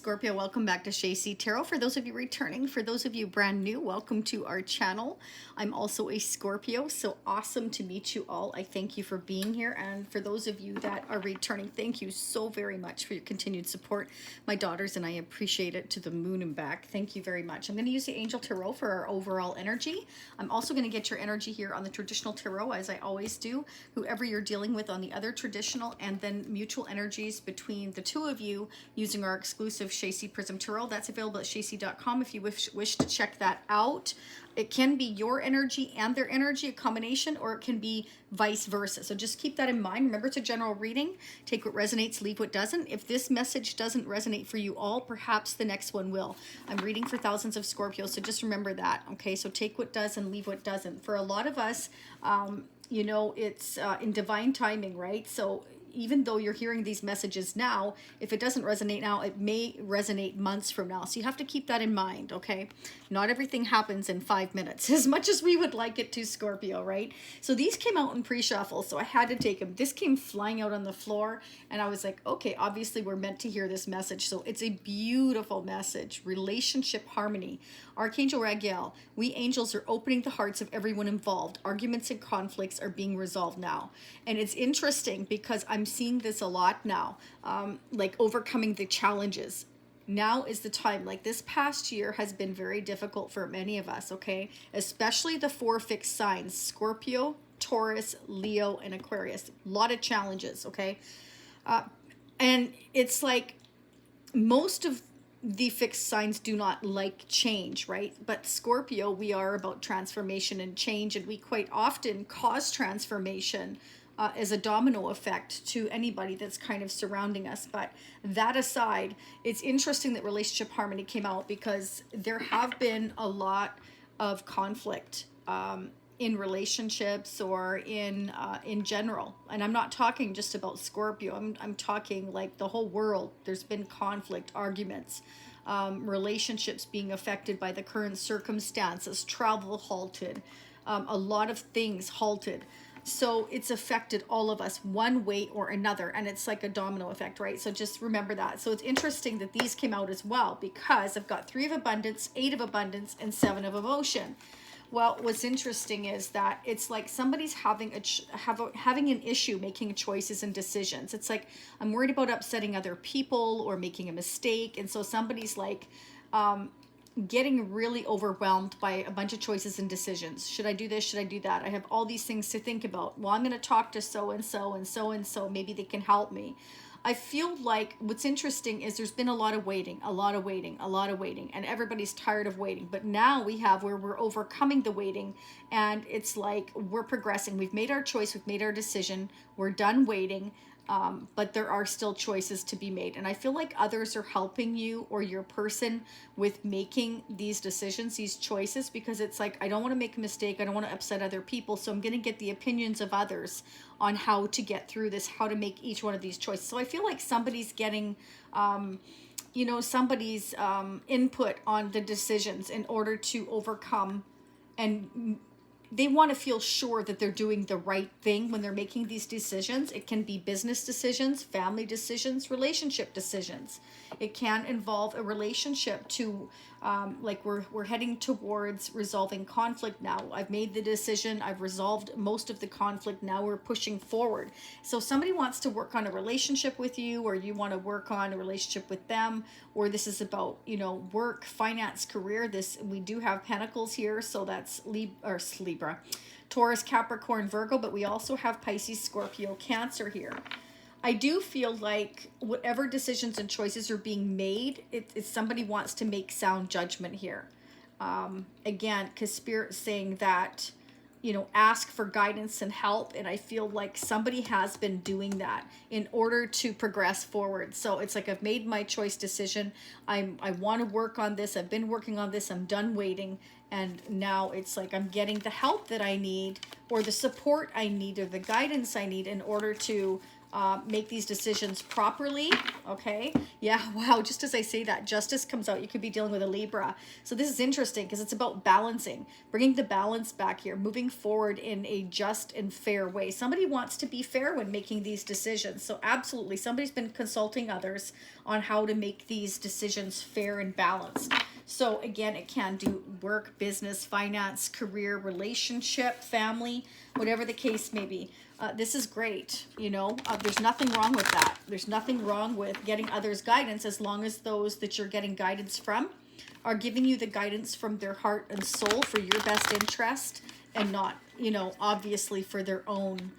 Scorpio, welcome back to Shay C Tarot. For those of you returning, for those of you brand new, welcome to our channel. I'm also a Scorpio, so awesome to meet you all. I thank you for being here. And for those of you that are returning, thank you so very much for your continued support. My daughters and I appreciate it to the moon and back. Thank you very much. I'm going to use the Angel Tarot for our overall energy. I'm also going to get your energy here on the traditional tarot, as I always do, whoever you're dealing with on the other traditional, and then mutual energies between the two of you using our exclusive Shay C Prism Tarot. That's available at shayc.com if you wish to check that out. It can be your energy and their energy, a combination, or it can be vice versa. So just keep that in mind. Remember, it's a general reading. Take what resonates, leave what doesn't. If this message doesn't resonate for you all, perhaps the next one will. I'm reading for thousands of Scorpios, so just remember that. Okay, so take what does and leave what doesn't. For a lot of us, you know, it's in divine timing, right? So even though you're hearing these messages now, if it doesn't resonate now, it may resonate months from now. So you have to keep that in mind, okay? Not everything happens in 5 minutes, as much as we would like it to, Scorpio, right? So these came out in pre-shuffle, so I had to take them. This came flying out on the floor, and I was like, okay, obviously we're meant to hear this message. So it's a beautiful message. Relationship harmony. Archangel Raguel, we angels are opening the hearts of everyone involved. Arguments and conflicts are being resolved now. And it's interesting because I'm seeing this a lot now, like overcoming the challenges. Now is the time. Like this past year has been very difficult for many of us, okay? Especially the 4 fixed signs, Scorpio, Taurus, Leo, and Aquarius. A lot of challenges, okay? And it's like most of the fixed signs do not like change, right? But Scorpio, we are about transformation and change, and we quite often cause transformation as a domino effect to anybody that's kind of surrounding us. But that aside, it's interesting that relationship harmony came out because there have been a lot of conflict in relationships or in general. And I'm not talking just about Scorpio. I'm talking like the whole world. There's been conflict, arguments, relationships being affected by the current circumstances, travel halted, a lot of things halted. So it's affected all of us one way or another, and it's like a domino effect, right? So just remember that. So it's interesting that these came out as well because I've got 3 of abundance, 8 of abundance, and 7 of emotion. Well, what's interesting is that it's like somebody's having an issue making choices and decisions. It's like, I'm worried about upsetting other people or making a mistake. And so somebody's like getting really overwhelmed by a bunch of choices and decisions. Should I do this? Should I do that? I have all these things to think about. Well, I'm going to talk to so-and-so and so-and-so. Maybe they can help me. I feel like what's interesting is there's been a lot of waiting, and everybody's tired of waiting. But now we have where we're overcoming the waiting, and it's like we're progressing. We've made our choice. We've made our decision. We're done waiting. But there are still choices to be made. And I feel like others are helping you or your person with making these decisions, these choices, because it's like, I don't want to make a mistake. I don't want to upset other people. So I'm going to get the opinions of others on how to get through this, how to make each one of these choices. So I feel like somebody's getting, you know, somebody's input on the decisions in order to overcome, and they want to feel sure that they're doing the right thing when they're making these decisions. It can be business decisions, family decisions, relationship decisions. It can involve a relationship to, like we're heading towards resolving conflict now. I've made the decision. I've resolved most of the conflict. Now we're pushing forward. So somebody wants to work on a relationship with you, or you want to work on a relationship with them, or this is about, you know, work, finance, career. This, we do have Pentacles here, so that's Libra, Taurus, Capricorn, Virgo, but we also have Pisces, Scorpio, Cancer here. I do feel like whatever decisions and choices are being made, it's somebody wants to make sound judgment here. Again, because Spirit's saying that, you know, ask for guidance and help. And I feel like somebody has been doing that in order to progress forward. So it's like, I've made my choice decision. I want to work on this. I've been working on this. I'm done waiting. And now it's like, I'm getting the help that I need, or the support I need, or the guidance I need in order to make these decisions properly. Okay. Yeah. Wow. Just as I say that, justice comes out. You could be dealing with a Libra. So this is interesting because it's about balancing, bringing the balance back here, moving forward in a just and fair way. Somebody wants to be fair when making these decisions. So absolutely, somebody's been consulting others on how to make these decisions fair and balanced. So again, it can do work, business, finance, career, relationship, family, whatever the case may be. This is great. You know, there's nothing wrong with that. There's nothing wrong with getting others guidance as long as those that you're getting guidance from are giving you the guidance from their heart and soul for your best interest and not, you know, obviously for their own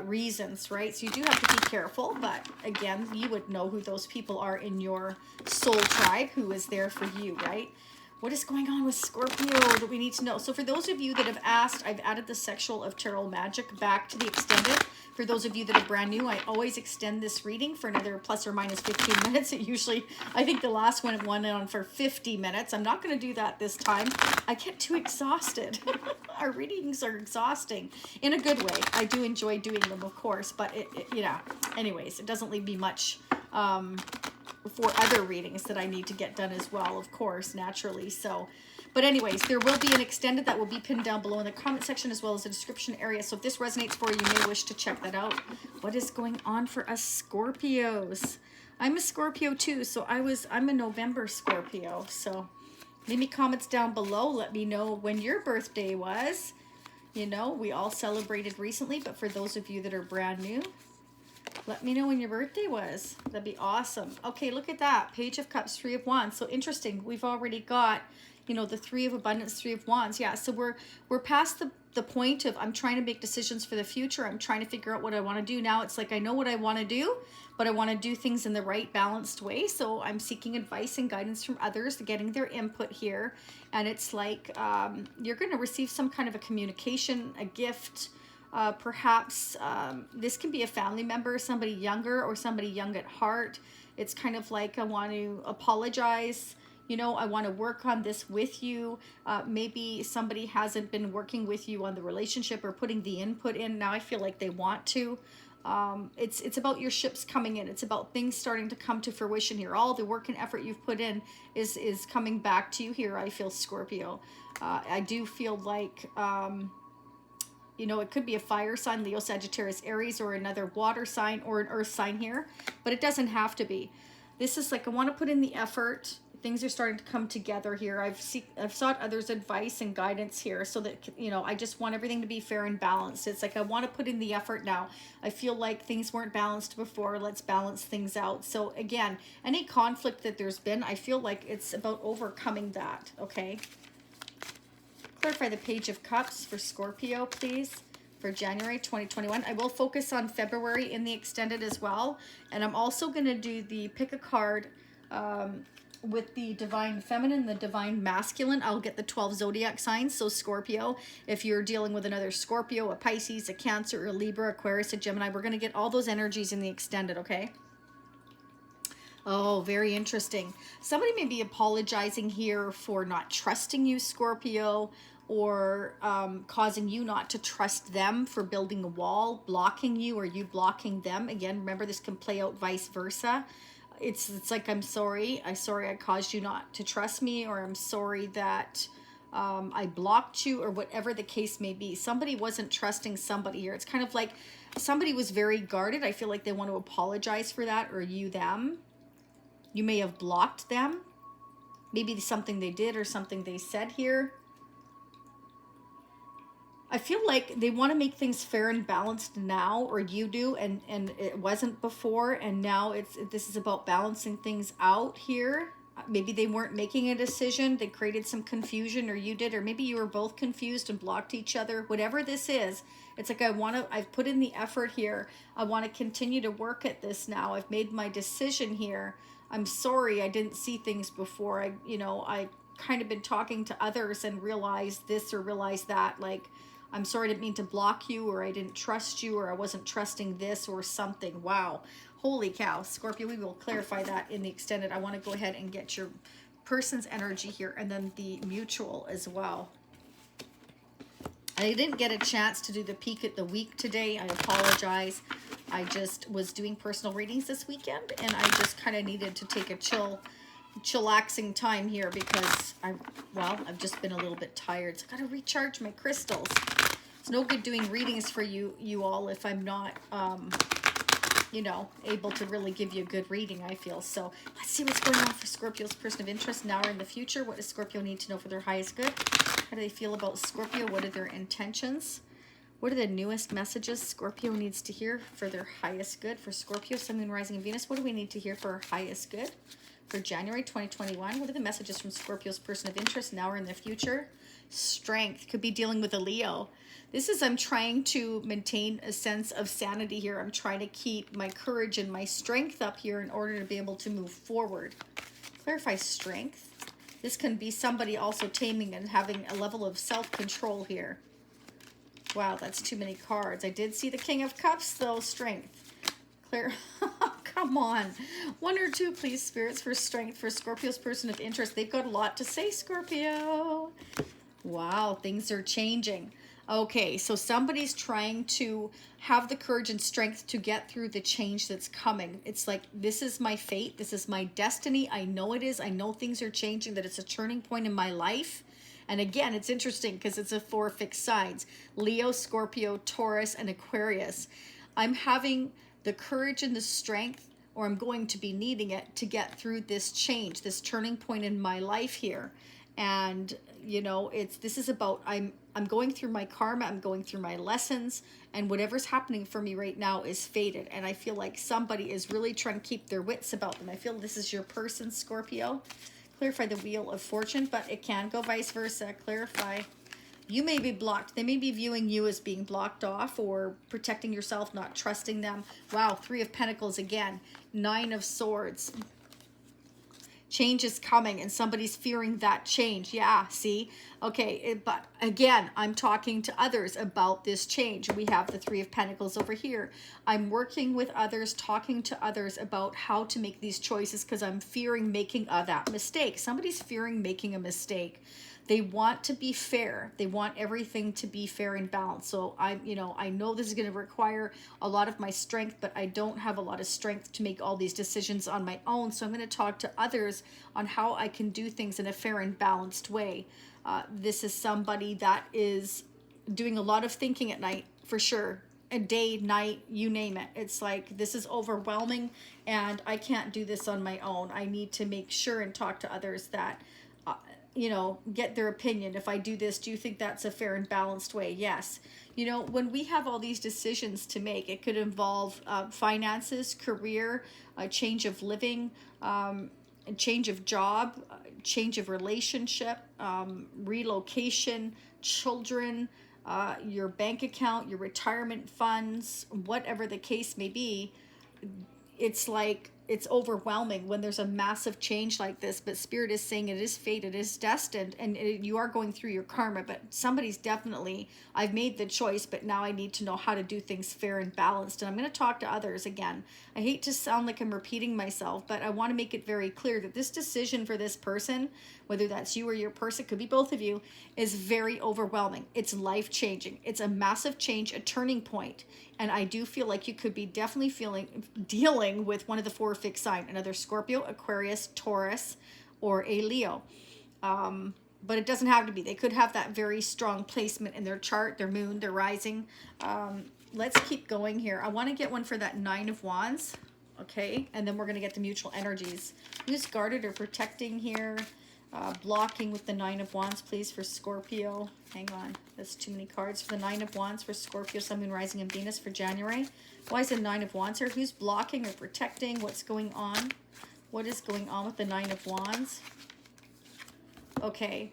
reasons, right? So you do have to be careful, but again, you would know who those people are in your soul tribe who is there for you, right? What is going on with Scorpio that we need to know? So for those of you that have asked, I've added the Sexual of Tarot Magic back to the extended. For those of you that are brand new, I always extend this reading for another plus or minus 15 minutes. It usually, I think the last one went on for 50 minutes. I'm not going to do that this time. I get too exhausted. Our readings are exhausting in a good way. I do enjoy doing them, of course, but yeah, anyways, it doesn't leave me much for other readings that I need to get done as well, of course, naturally. So, but anyways, there will be an extended that will be pinned down below in the comment section as well as the description area. So if this resonates for you, you may wish to check that out. What is going on for us Scorpios? I'm a Scorpio too, so I'm a November Scorpio. So leave me comments down below. Let me know when your birthday was. You know, we all celebrated recently, but for those of you that are brand new, let me know when your birthday was. That'd be awesome. Okay, look at that. Page of Cups, Three of Wands. So interesting. We've already got, you know, the Three of Abundance, Three of Wands. Yeah, so we're past the point of I'm trying to make decisions for the future. I'm trying to figure out what I want to do. Now it's like I know what I want to do, but I want to do things in the right balanced way. So I'm seeking advice and guidance from others, getting their input here. And it's like you're going to receive some kind of a communication, a gift. Perhaps this can be a family member, somebody younger or somebody young at heart. It's kind of like I want to apologize. You know, I want to work on this with you. Maybe somebody hasn't been working with you on the relationship or putting the input in. Now I feel like they want to. It's about your ships coming in. It's about things starting to come to fruition here. All the work and effort you've put in is coming back to you here. I feel Scorpio. I do feel like you know, it could be a fire sign, Leo, Sagittarius, Aries, or another water sign or an earth sign here, but it doesn't have to be. This is like I want to put in the effort. Things are starting to come together here. I've sought others' advice and guidance here so that, you know, I just want everything to be fair and balanced. It's like I want to put in the effort now. I feel like things weren't balanced before. Let's balance things out. So again, any conflict that there's been, I feel like it's about overcoming that, okay? Clarify the Page of Cups for Scorpio, please, for January 2021. I will focus on February in the extended as well. And I'm also going to do the pick a card with the Divine Feminine, the Divine Masculine. I'll get the 12 zodiac signs. So Scorpio, if you're dealing with another Scorpio, a Pisces, a Cancer, a Libra, Aquarius, a Gemini, we're going to get all those energies in the extended, okay? Oh, very interesting. Somebody may be apologizing here for not trusting you, Scorpio, or causing you not to trust them, for building a wall, blocking you, or you blocking them. Again, remember, this can play out vice versa. It's like, I'm sorry I caused you not to trust me, or I'm sorry that I blocked you, or whatever the case may be. Somebody wasn't trusting somebody here. It's kind of like somebody was very guarded. I feel like they want to apologize for that, or you them. You may have blocked them. Maybe something they did or something they said here. I feel like they want to make things fair and balanced now, or you do, and it wasn't before, and now this is about balancing things out here. Maybe they weren't making a decision. They created some confusion, or you did, or maybe you were both confused and blocked each other. Whatever this is, it's like I've put in the effort here. I want to continue to work at this now. I've made my decision here. I'm sorry I didn't see things before. I kind of been talking to others and realized this or realized that. Like, I'm sorry, I didn't mean to block you, or I didn't trust you, or I wasn't trusting this or something. Wow. Holy cow. Scorpio, we will clarify that in the extended. I want to go ahead and get your person's energy here, and then the mutual as well. I didn't get a chance to do the peek at the week today. I apologize. I just was doing personal readings this weekend, and I just kind of needed to take a chillaxing time here because I've just been a little bit tired. So I gotta recharge my crystals. It's no good doing readings for you all if I'm not you know, able to really give you a good reading, I feel. So let's see what's going on for Scorpio's person of interest now or in the future. What does Scorpio need to know for their highest good? How do they feel about Scorpio? What are their intentions? What are the newest messages Scorpio needs to hear for their highest good? For Scorpio, Sun, Moon, Rising, and Venus, what do we need to hear for our highest good? For January 2021, what are the messages from Scorpio's person of interest now or in the future? Strength. Could be dealing with a Leo. This is, I'm trying to maintain a sense of sanity here. I'm trying to keep my courage and my strength up here in order to be able to move forward. Clarify strength. This can be somebody also taming and having a level of self-control here. Wow, that's too many cards. I did see the King of Cups, though. Strength. Clear. Come on. One or two, please, spirits, for strength for Scorpio's person of interest. They've got a lot to say, Scorpio. Wow, things are changing. Okay, so somebody's trying to have the courage and strength to get through the change that's coming. It's like, this is my fate. This is my destiny. I know it is. I know things are changing, that it's a turning point in my life. And again, it's interesting because it's a 4 fixed signs. Leo, Scorpio, Taurus, and Aquarius. I'm having the courage and the strength, or I'm going to be needing it to get through this change, this turning point in my life here. And, you know, this is about, I'm going through my karma, I'm going through my lessons, and whatever's happening for me right now is fated. And I feel like somebody is really trying to keep their wits about them. I feel this is your person, Scorpio. Clarify the Wheel of Fortune, but it can go vice versa. Clarify. You may be blocked. They may be viewing you as being blocked off or protecting yourself, not trusting them. Wow, 3 of Pentacles again. 9 of Swords. Change is coming and somebody's fearing that change. Yeah, see? Okay, but again, I'm talking to others about this change. We have the 3 of Pentacles over here. I'm working with others, talking to others about how to make these choices because I'm fearing making that mistake. Somebody's fearing making a mistake. They want to be fair. They want everything to be fair and balanced. So I know this is going to require a lot of my strength, but I don't have a lot of strength to make all these decisions on my own. So I'm going to talk to others on how I can do things in a fair and balanced way. This is somebody that is doing a lot of thinking at night, for sure. A day, night, you name it. It's like, this is overwhelming and I can't do this on my own. I need to make sure and talk to others that you know, get their opinion. If I do this, do you think that's a fair and balanced way? Yes. You know, when we have all these decisions to make, it could involve finances, career, a change of living, a change of job, change of relationship, relocation, children, your bank account, your retirement funds, whatever the case may be. It's like, it's overwhelming when there's a massive change like this, but Spirit is saying it is fate, it is destined, and you are going through your karma, but somebody's definitely, I've made the choice, but now I need to know how to do things fair and balanced. And I'm going to talk to others again. I hate to sound like I'm repeating myself, but I want to make it very clear that this decision for this person, whether that's you or your person, could be both of you, is very overwhelming. It's life-changing. It's a massive change, a turning point. And I do feel like you could be definitely dealing with one of the 4 fixed sign, another Scorpio, Aquarius, Taurus, or a Leo. But it doesn't have to be. They could have that very strong placement in their chart, their moon, their rising. Let's keep going here. I want to get one for that 9 of Wands. Okay, and then we're going to get the mutual energies. Who's guarded or protecting here? Blocking with the 9 of Wands, please, for Scorpio. Hang on, that's too many cards. For the 9 of Wands for Scorpio, Sun, Moon, Rising, and Venus for January. Why is the 9 of Wands here? Who's blocking or protecting? What's going on? What is going on with the 9 of Wands? Okay.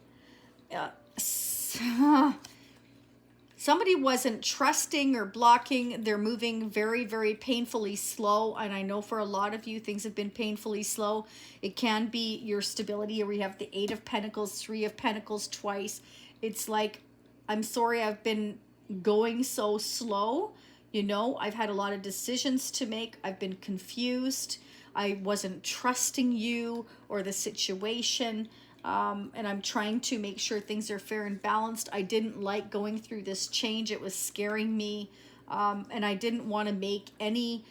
Somebody wasn't trusting or blocking. They're moving very, very painfully slow. And I know for a lot of you, things have been painfully slow. It can be your stability, or we have the 8 of Pentacles, 3 of Pentacles twice. It's like, I'm sorry I've been going so slow. You know, I've had a lot of decisions to make. I've been confused. I wasn't trusting you or the situation. and I'm trying to make sure things are fair and balanced. I didn't like going through this change. It was scaring me, and I didn't want to make any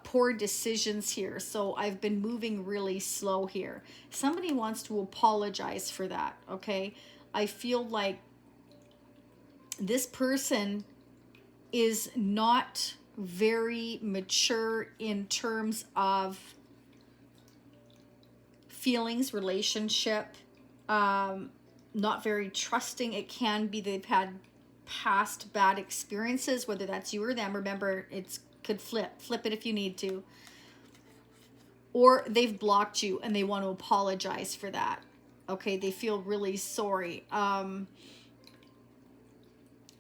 poor decisions here. So I've been moving really slow here. Somebody wants to apologize for that, okay? I feel like this person is not very mature in terms of feelings, relationship, not very trusting. It can be they've had past bad experiences, whether that's you or them. Remember, it could flip it if you need to. Or they've blocked you and they want to apologize for that. Okay, they feel really sorry.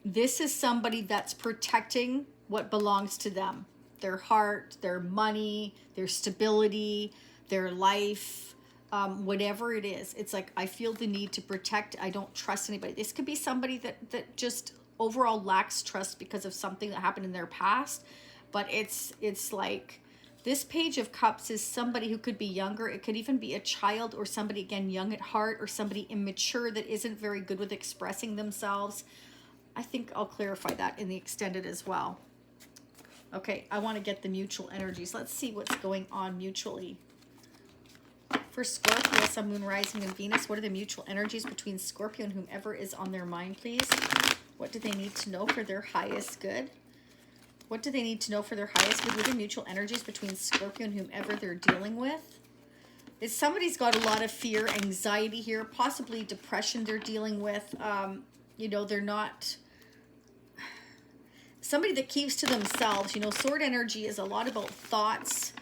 This is somebody that's protecting what belongs to them. Their heart, their money, their stability, their life, whatever it is. It's like, I feel the need to protect. I don't trust anybody. This could be somebody that just overall lacks trust because of something that happened in their past. But it's like, this Page of Cups is somebody who could be younger. It could even be a child, or somebody, again, young at heart, or somebody immature that isn't very good with expressing themselves. I think I'll clarify that in the extended as well. Okay, I want to get the mutual energies. Let's see what's going on mutually. For Scorpio, Sun, Moon, Rising, and Venus, what are the mutual energies between Scorpio and whomever is on their mind, please? What do they need to know for their highest good? What do they need to know for their highest good? What are the mutual energies between Scorpio and whomever they're dealing with? It's somebody's got a lot of fear, anxiety here, possibly depression they're dealing with. You know, they're not... Somebody that keeps to themselves. You know, sword energy is a lot about thoughts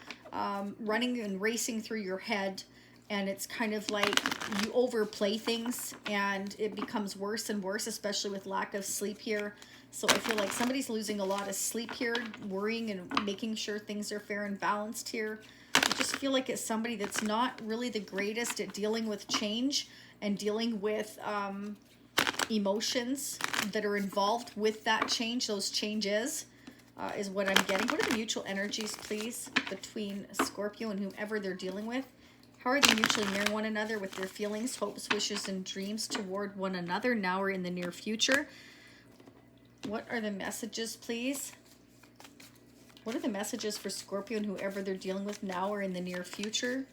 running and racing through your head. And it's kind of like you overplay things and it becomes worse and worse, especially with lack of sleep here. So I feel like somebody's losing a lot of sleep here, worrying and making sure things are fair and balanced here. I just feel like it's somebody that's not really the greatest at dealing with change and dealing with emotions that are involved with that change, those changes, is what I'm getting. What are the mutual energies, please, between Scorpio and whomever they're dealing with? How are they mutually mirroring one another with their feelings, hopes, wishes, and dreams toward one another now or in the near future? What are the messages, please? What are the messages for Scorpio and whoever they're dealing with now or in the near future?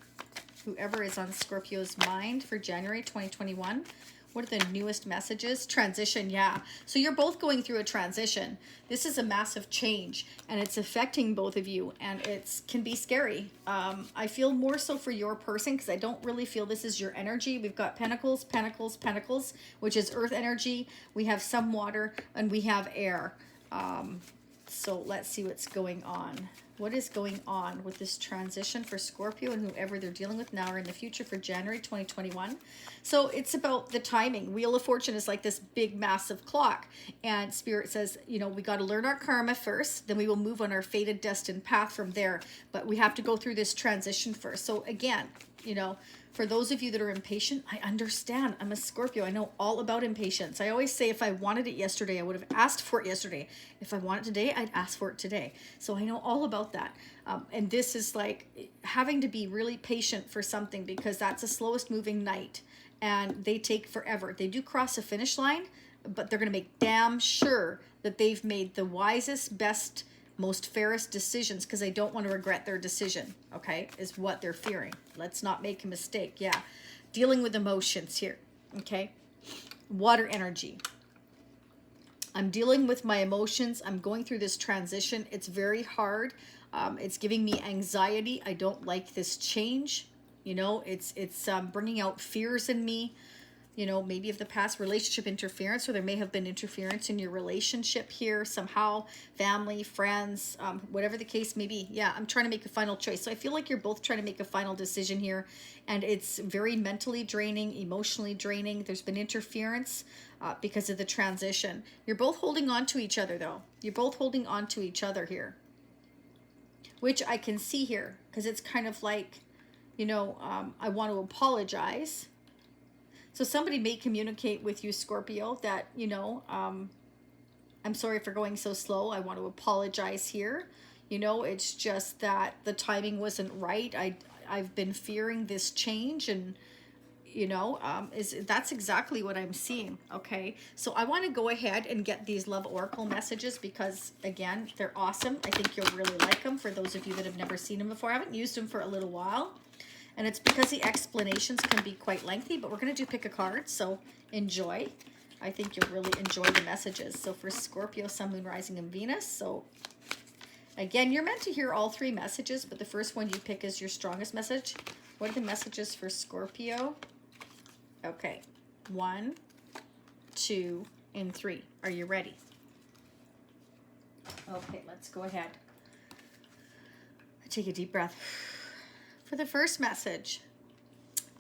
Whoever is on Scorpio's mind for January 2021. What are the newest messages? Transition, yeah. So you're both going through a transition. This is a massive change, and it's affecting both of you, and it can be scary. I feel more so for your person because I don't really feel this is your energy. We've got Pentacles, Pentacles, Pentacles, which is earth energy. We have some water, and we have air. So let's see what's going on. What is going on with this transition for Scorpio and whoever they're dealing with now or in the future for January 2021? So it's about the timing. Wheel of Fortune is like this big, massive clock. And Spirit says, you know, we got to learn our karma first. Then we will move on our fated, destined path from there. But we have to go through this transition first. So again, you know, for those of you that are impatient, I understand. I'm a Scorpio. I know all about impatience. I always say if I wanted it yesterday, I would have asked for it yesterday. If I want it today, I'd ask for it today. So I know all about that. And this is like having to be really patient for something because that's the slowest moving night. And they take forever. They do cross a finish line, but they're going to make damn sure that they've made the wisest, best, most fairest decisions because they don't want to regret their decision, okay, is what they're fearing. Let's not make a mistake. Yeah, dealing with emotions here, okay. Water energy. I'm dealing with my emotions. I'm going through this transition. It's very hard. It's giving me anxiety. I don't like this change. You know, it's bringing out fears in me. You know, maybe of the past relationship interference, or there may have been interference in your relationship here somehow, family, friends, whatever the case may be. Yeah, I'm trying to make a final choice. So I feel like you're both trying to make a final decision here, and it's very mentally draining, emotionally draining. There's been interference because of the transition. You're both holding on to each other, though. You're both holding on to each other here, which I can see here because it's kind of like, you know, I want to apologize. So somebody may communicate with you, Scorpio, that, you know, I'm sorry for going so slow. I want to apologize here. You know, it's just that the timing wasn't right. I've been fearing this change, and you know, that's exactly what I'm seeing. Okay, so I want to go ahead and get these love oracle messages because again, they're awesome. I think you'll really like them. For those of you that have never seen them before, I haven't used them for a little while, and it's because the explanations can be quite lengthy, but we're going to do pick a card, so enjoy. I think you'll really enjoy the messages. So for Scorpio, Sun, Moon, Rising, and Venus. So again, you're meant to hear all three messages, but the first one you pick is your strongest message. What are the messages for Scorpio? Okay, 1, 2, and 3. Are you ready? Okay, let's go ahead. Take a deep breath. For the first message,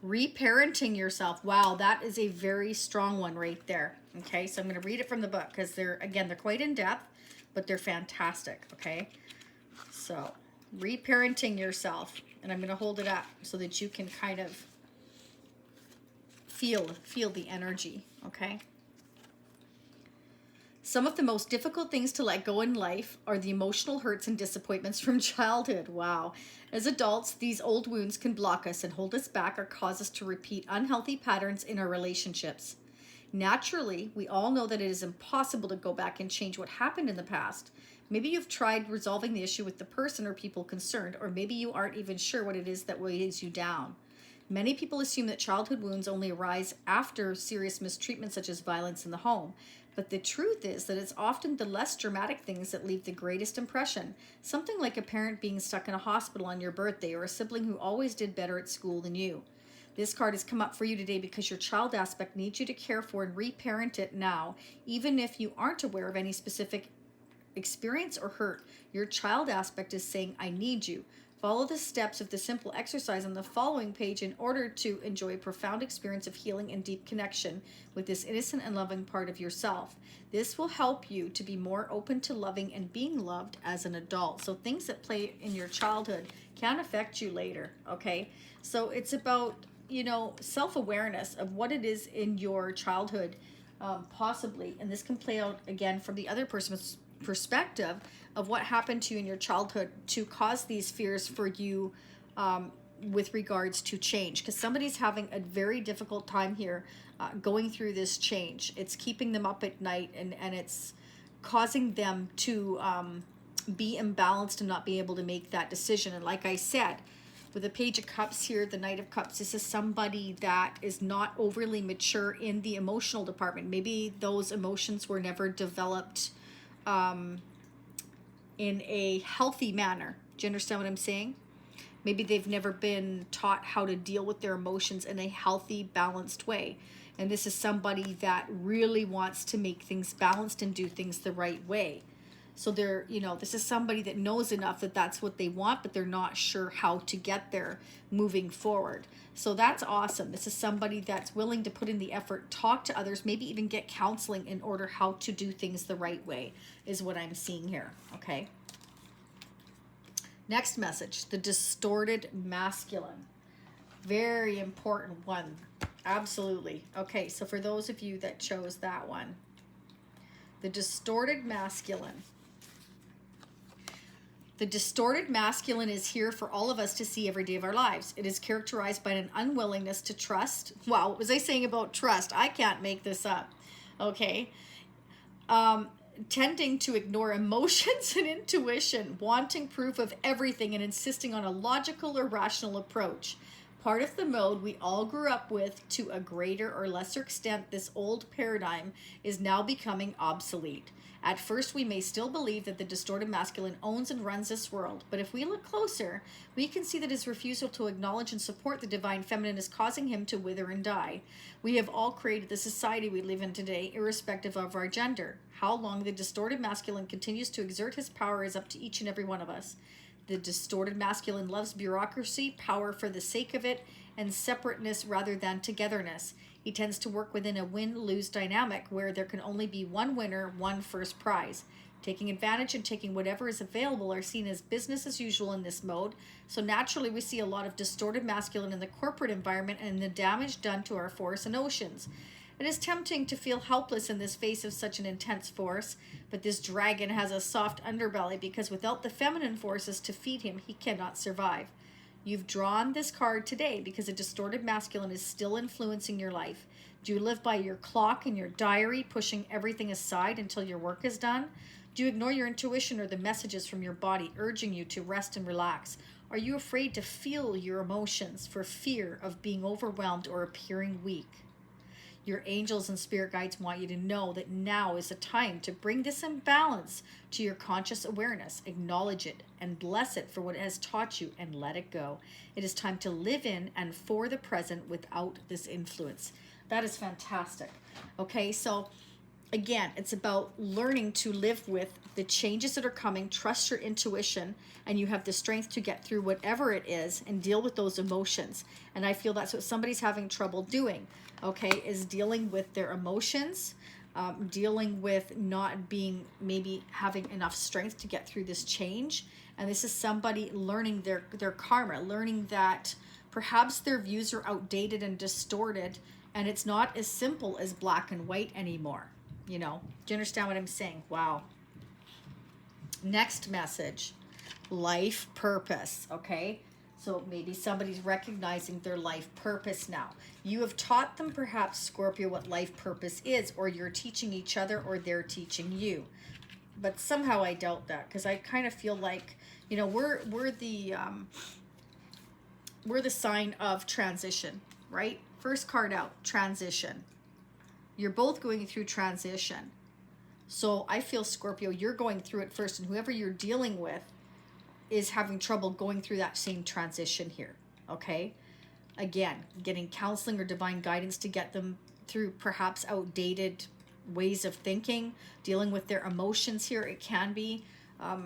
reparenting yourself. Wow, that is a very strong one right there. Okay, so I'm going to read it from the book because they're quite in depth, but they're fantastic. Okay, so reparenting yourself, and I'm going to hold it up so that you can kind of feel the energy. Okay. Some of the most difficult things to let go in life are the emotional hurts and disappointments from childhood. Wow. As adults, these old wounds can block us and hold us back or cause us to repeat unhealthy patterns in our relationships. Naturally, we all know that it is impossible to go back and change what happened in the past. Maybe you've tried resolving the issue with the person or people concerned, or maybe you aren't even sure what it is that weighs you down. Many people assume that childhood wounds only arise after serious mistreatment such as violence in the home. But the truth is that it's often the less dramatic things that leave the greatest impression. Something like a parent being stuck in a hospital on your birthday, or a sibling who always did better at school than you. This card has come up for you today because your child aspect needs you to care for and reparent it now, even if you aren't aware of any specific experience or hurt. Your child aspect is saying, I need you. Follow the steps of the simple exercise on the following page in order to enjoy a profound experience of healing and deep connection with this innocent and loving part of yourself. This will help you to be more open to loving and being loved as an adult. So things that play in your childhood can affect you later, okay? So it's about, you know, self-awareness of what it is in your childhood, possibly, and this can play out again from the other person's perspective of what happened to you in your childhood to cause these fears for you with regards to change, because somebody's having a very difficult time here going through this change. It's keeping them up at night, and it's causing them to be imbalanced and not be able to make that decision. And like I said, with the Page of Cups here, the Knight of Cups, this is somebody that is not overly mature in the emotional department. Maybe those emotions were never developed in a healthy manner. Do you understand what I'm saying? Maybe they've never been taught how to deal with their emotions in a healthy, balanced way. And this is somebody that really wants to make things balanced and do things the right way. So they're, you know, this is somebody that knows enough that that's what they want, but they're not sure how to get there moving forward. So that's awesome. This is somebody that's willing to put in the effort, talk to others, maybe even get counseling in order how to do things the right way is what I'm seeing here, okay? Next message, the distorted masculine. Very important one. Absolutely. Okay, so for those of you that chose that one, the distorted masculine. The distorted masculine is here for all of us to see every day of our lives. It is characterized by an unwillingness to trust. Wow, what was I saying about trust? I can't make this up. Okay. Tending to ignore emotions and intuition, wanting proof of everything and insisting on a logical or rational approach. Part of the mode we all grew up with, to a greater or lesser extent, this old paradigm is now becoming obsolete. At first, we may still believe that the distorted masculine owns and runs this world, but if we look closer, we can see that his refusal to acknowledge and support the divine feminine is causing him to wither and die. We have all created the society we live in today, irrespective of our gender. How long the distorted masculine continues to exert his power is up to each and every one of us. The distorted masculine loves bureaucracy, power for the sake of it, and separateness rather than togetherness. He tends to work within a win-lose dynamic where there can only be one winner, one first prize. Taking advantage and taking whatever is available are seen as business as usual in this mode. So naturally we see a lot of distorted masculine in the corporate environment and the damage done to our forests and oceans. It is tempting to feel helpless in this face of such an intense force, but this dragon has a soft underbelly because without the feminine forces to feed him, he cannot survive. You've drawn this card today because a distorted masculine is still influencing your life. Do you live by your clock and your diary, pushing everything aside until your work is done? Do you ignore your intuition or the messages from your body urging you to rest and relax? Are you afraid to feel your emotions for fear of being overwhelmed or appearing weak? Your angels and spirit guides want you to know that now is the time to bring this imbalance to your conscious awareness. Acknowledge it and bless it for what it has taught you and let it go. It is time to live in and for the present without this influence. That is fantastic. Okay, so again, it's about learning to live with the changes that are coming, trust your intuition, and you have the strength to get through whatever it is and deal with those emotions. And I feel that's what somebody's having trouble doing, okay, is dealing with their emotions, dealing with not being, maybe having enough strength to get through this change. And this is somebody learning their karma, learning that perhaps their views are outdated and distorted, and it's not as simple as black and white anymore. You know, do you understand what I'm saying? Wow. Next message, life purpose, okay? So maybe somebody's recognizing their life purpose now. You have taught them perhaps, Scorpio, what life purpose is, or you're teaching each other, or they're teaching you. But somehow I doubt that, because I kind of feel like, you know, we're the sign of transition, right? First card out, transition. You're both going through transition. So I feel, Scorpio, you're going through it first, and whoever you're dealing with is having trouble going through that same transition here, okay? Again, getting counseling or divine guidance to get them through perhaps outdated ways of thinking, dealing with their emotions here. It can be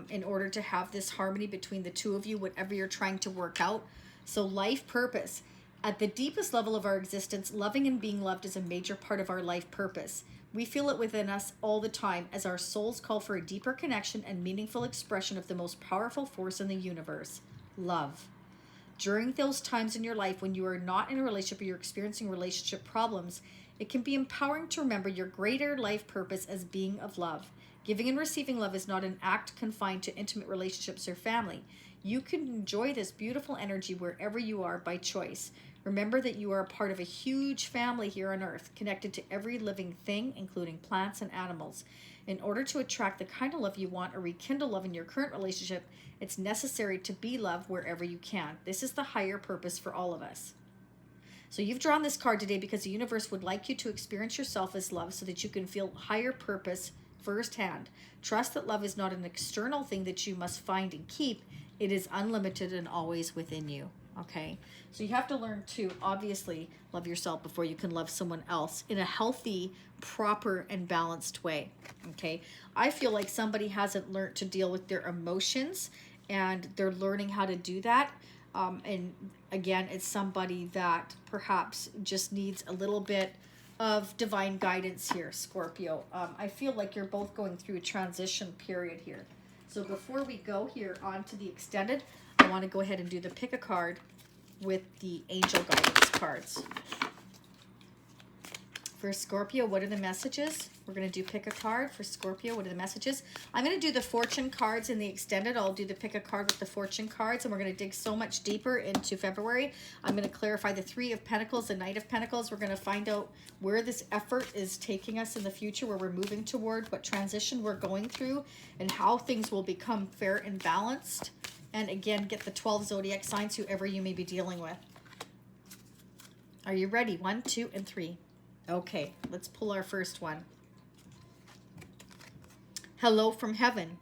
in order to have this harmony between the two of you, whatever you're trying to work out. So life purpose. At the deepest level of our existence, loving and being loved is a major part of our life purpose. We feel it within us all the time as our souls call for a deeper connection and meaningful expression of the most powerful force in the universe, love. During those times in your life when you are not in a relationship or you're experiencing relationship problems, it can be empowering to remember your greater life purpose as being of love. Giving and receiving love is not an act confined to intimate relationships or family. You can enjoy this beautiful energy wherever you are by choice. Remember that you are a part of a huge family here on Earth, connected to every living thing, including plants and animals. In order to attract the kind of love you want or rekindle love in your current relationship, it's necessary to be loved wherever you can. This is the higher purpose for all of us. So you've drawn this card today because the universe would like you to experience yourself as love so that you can feel higher purpose firsthand. Trust that love is not an external thing that you must find and keep. It is unlimited and always within you. Okay, so you have to learn to obviously love yourself before you can love someone else in a healthy, proper, and balanced way. Okay, I feel like somebody hasn't learned to deal with their emotions, and they're learning how to do that. And again, it's somebody that perhaps just needs a little bit of divine guidance here, Scorpio. I feel like you're both going through a transition period here. So before we go here on to the extended, I want to go ahead and do the pick a card with the angel guidance cards. For Scorpio, what are the messages? We're going to do pick a card for Scorpio. What are the messages? I'm going to do the fortune cards in the extended. I'll do the pick a card with the fortune cards, and we're going to dig so much deeper into February. I'm going to clarify the Three of Pentacles, the Knight of Pentacles. We're going to find out where this effort is taking us in the future, where we're moving toward, what transition we're going through, and how things will become fair and balanced. And again, get the 12 zodiac signs, whoever you may be dealing with. Are you ready? 1, 2, and 3. Okay, let's pull our first one. Hello from heaven.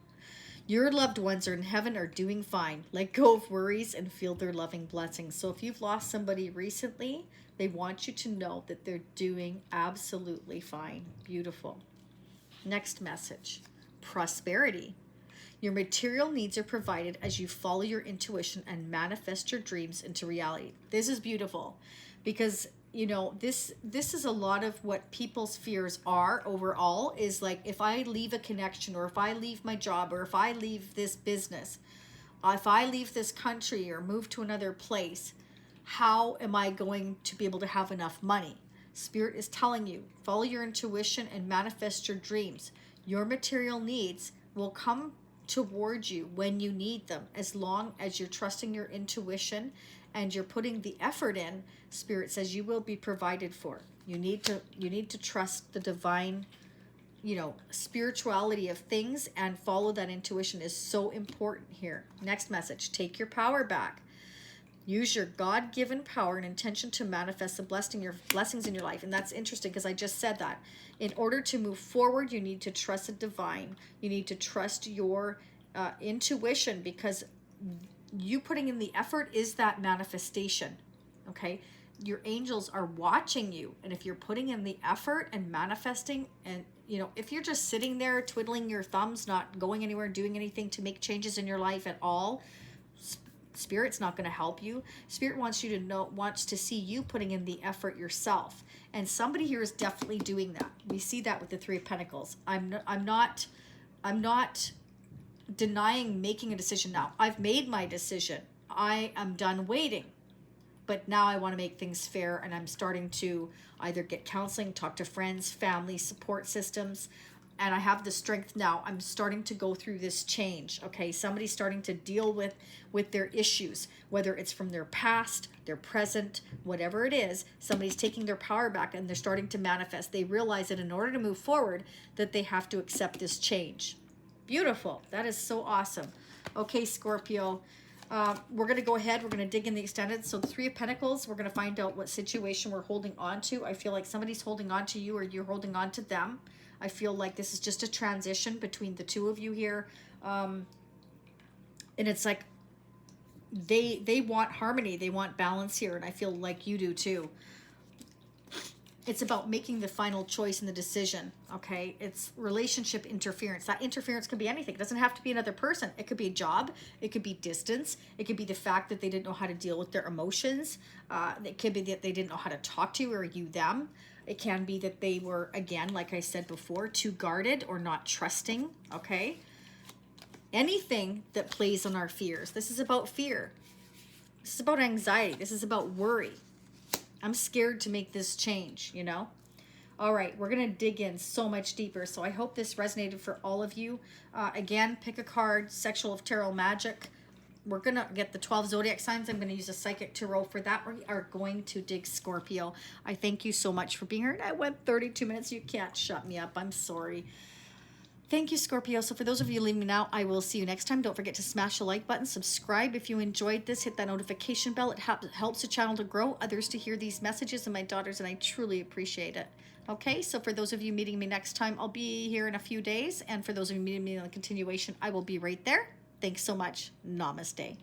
Your loved ones are in heaven are doing fine. Let go of worries and feel their loving blessings. So if you've lost somebody recently, they want you to know that they're doing absolutely fine. Beautiful. Next message. Prosperity. Your material needs are provided as you follow your intuition and manifest your dreams into reality. This is beautiful because, you know, this is a lot of what people's fears are overall, is like, if I leave a connection, or if I leave my job, or if I leave this business, if I leave this country or move to another place, how am I going to be able to have enough money? Spirit is telling you, follow your intuition and manifest your dreams. Your material needs will come towards you when you need them. As long as you're trusting your intuition and you're putting the effort in, Spirit says you will be provided for. You need to trust the divine, you know, spirituality of things and follow that intuition is so important here. Next message, take your power back. Use your God-given power and intention to manifest the blessings in your life. And that's interesting because I just said that. In order to move forward, you need to trust the divine. You need to trust your intuition, because you putting in the effort is that manifestation, okay? Your angels are watching you. And if you're putting in the effort and manifesting, and, you know, if you're just sitting there twiddling your thumbs, not going anywhere, doing anything to make changes in your life at all, Spirit's not going to help you. Spirit wants you to know, wants to see you putting in the effort yourself. And somebody here is definitely doing that. We see that with the Three of Pentacles. I'm not denying making a decision now. I've made my decision. I am done waiting. But now I want to make things fair, and I'm starting to either get counseling, talk to friends, family, support systems, and I have the strength now. I'm starting to go through this change, okay? Somebody's starting to deal with their issues, whether it's from their past, their present, whatever it is. Somebody's taking their power back and they're starting to manifest. They realize that in order to move forward, that they have to accept this change. Beautiful. That is so awesome. Okay, Scorpio. We're going to go ahead. We're going to dig in the extended. So the Three of Pentacles, we're going to find out what situation we're holding on to. I feel like somebody's holding on to you or you're holding on to them. I feel like this is just a transition between the two of you here. And it's like they want harmony. They want balance here. And I feel like you do too. It's about making the final choice and the decision, okay? It's relationship interference. That interference could be anything. It doesn't have to be another person. It could be a job. It could be distance. It could be the fact that they didn't know how to deal with their emotions. It could be that they didn't know how to talk to you or you them. It can be that they were, again, like I said before, too guarded or not trusting, okay? Anything that plays on our fears. This is about fear. This is about anxiety. This is about worry. I'm scared to make this change, you know? All right, we're going to dig in so much deeper. So I hope this resonated for all of you. Again, pick a card, Sexual of Tarot Magic. We're going to get the 12 zodiac signs. I'm going to use a psychic tarot for that. We are going to dig Scorpio. I thank you so much for being here. And I went 32 minutes. You can't shut me up. I'm sorry. Thank you, Scorpio. So for those of you leaving me now, I will see you next time. Don't forget to smash the like button. Subscribe if you enjoyed this. Hit that notification bell. It helps the channel to grow, others to hear these messages, and my daughters, and I truly appreciate it. Okay, so for those of you meeting me next time, I'll be here in a few days. And for those of you meeting me on the continuation, I will be right there. Thanks so much. Namaste.